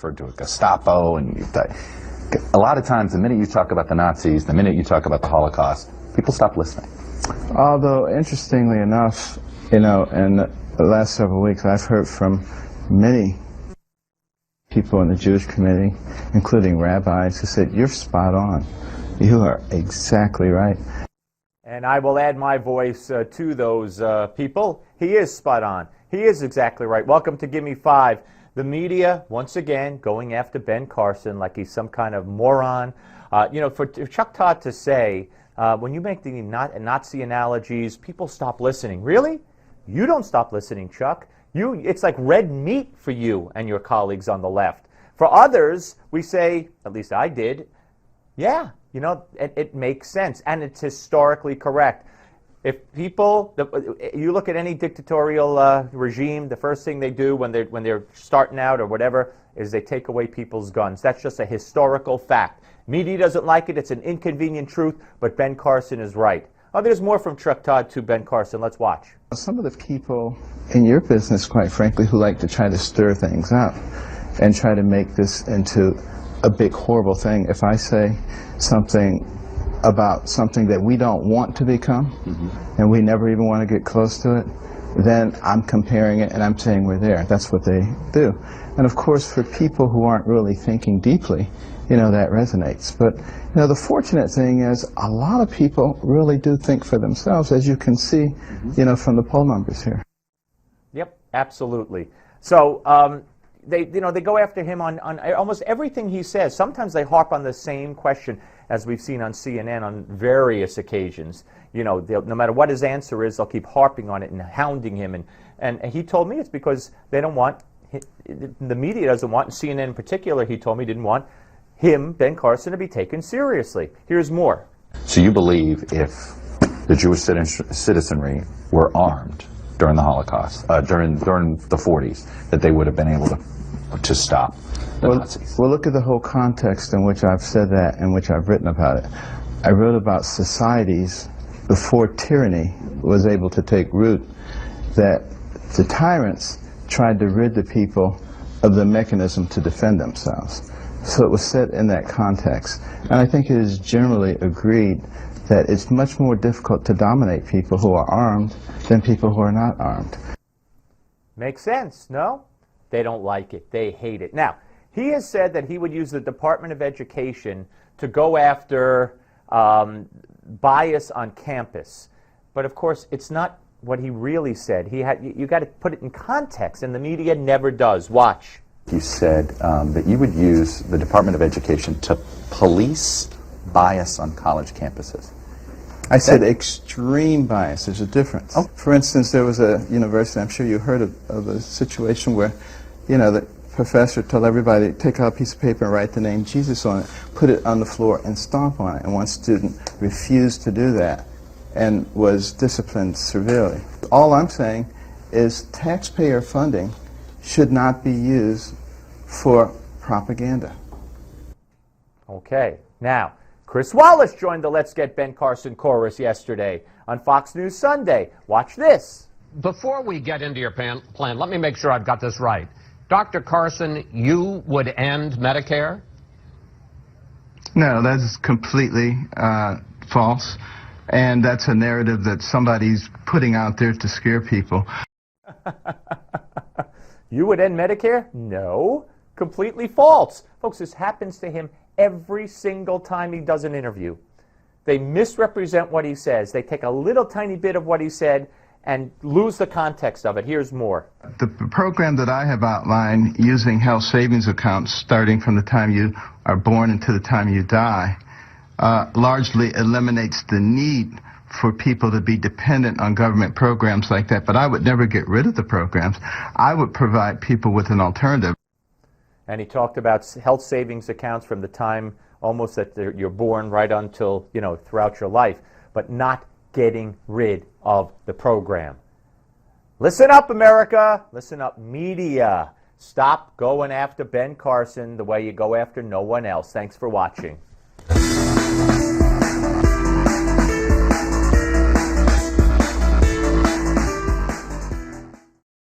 referred to a Gestapo, and a lot of times, the minute you talk about the Nazis, the minute you talk about the Holocaust, people stop listening. Although, interestingly enough, in the last several weeks, I've heard from many people in the Jewish community, including rabbis, who said, "You're spot on. You are exactly right." And I will add my voice to those people. He is spot on. He is exactly right. Welcome to Give Me Five. The media, once again, going after Ben Carson like he's some kind of moron. For Chuck Todd to say, when you make the Nazi analogies, people stop listening. Really? You don't stop listening, Chuck. It's like red meat for you and your colleagues on the left. For others, we say, at least I did, yeah, it makes sense, and it's historically correct. If you look at any dictatorial regime, the first thing they do when they're starting out or whatever is they take away people's guns. That's just a historical fact. Media doesn't like it. It's an inconvenient truth, but Ben Carson is right. Oh, there's more from Chuck Todd to Ben Carson. Let's watch. Some of the people in your business, quite frankly, who like to try to stir things up and try to make this into a big horrible thing. If I say something about something that we don't want to become, and we never even want to get close to it, then I'm comparing it and I'm saying we're there. That's what they do. And of course, for people who aren't really thinking deeply, that resonates. But the fortunate thing is a lot of people really do think for themselves, as you can see, from the poll numbers here. Yep, absolutely. So they go after him on almost everything he says. Sometimes they harp on the same question, as we've seen on CNN on various occasions. No matter what his answer is, they'll keep harping on it and hounding him. And he told me it's because they don't want, the media doesn't want, and CNN in particular, he told me, didn't want him, Ben Carson, to be taken seriously. Here's more. So you believe if the Jewish citizenry were armed during the Holocaust, during the 40s, that they would have been able to stop the Nazis? Well, look at the whole context in which I've said that and which I've written about it. I wrote about societies before tyranny was able to take root, that the tyrants tried to rid the people of the mechanism to defend themselves. So it was set in that context. And I think it is generally agreed that it's much more difficult to dominate people who are armed than people who are not armed. Makes sense, no? They don't like it. They hate it. Now, he has said that he would use the Department of Education to go after bias on campus. But of course, it's not what he really said. You got to put it in context, and the media never does. Watch. You said that you would use the Department of Education to police bias on college campuses. I said extreme bias. There's a difference. Oh. For instance, there was a university, I'm sure you heard of a situation where, the professor told everybody to take out a piece of paper and write the name Jesus on it, put it on the floor and stomp on it. And one student refused to do that and was disciplined severely. All I'm saying is taxpayer funding should not be used for propaganda. Okay. Now, Chris Wallace joined the Let's Get Ben Carson chorus yesterday on Fox News Sunday. Watch this. Before we get into your plan, let me make sure I've got this right. Dr. Carson, you would end Medicare? No, that is completely false. And that's a narrative that somebody's putting out there to scare people. You would end Medicare? No. Completely false. Folks, this happens to him every single time he does an interview. They misrepresent what he says. They take a little tiny bit of what he said and lose the context of it. Here's more. The program that I have outlined using health savings accounts starting from the time you are born until the time you die largely eliminates the need for people to be dependent on government programs like that. But I would never get rid of the programs. I would provide people with an alternative. And he talked about health savings accounts from the time almost that you're born right until, throughout your life, but not getting rid of the program. Listen up, America. Listen up, media. Stop going after Ben Carson the way you go after no one else. Thanks for watching.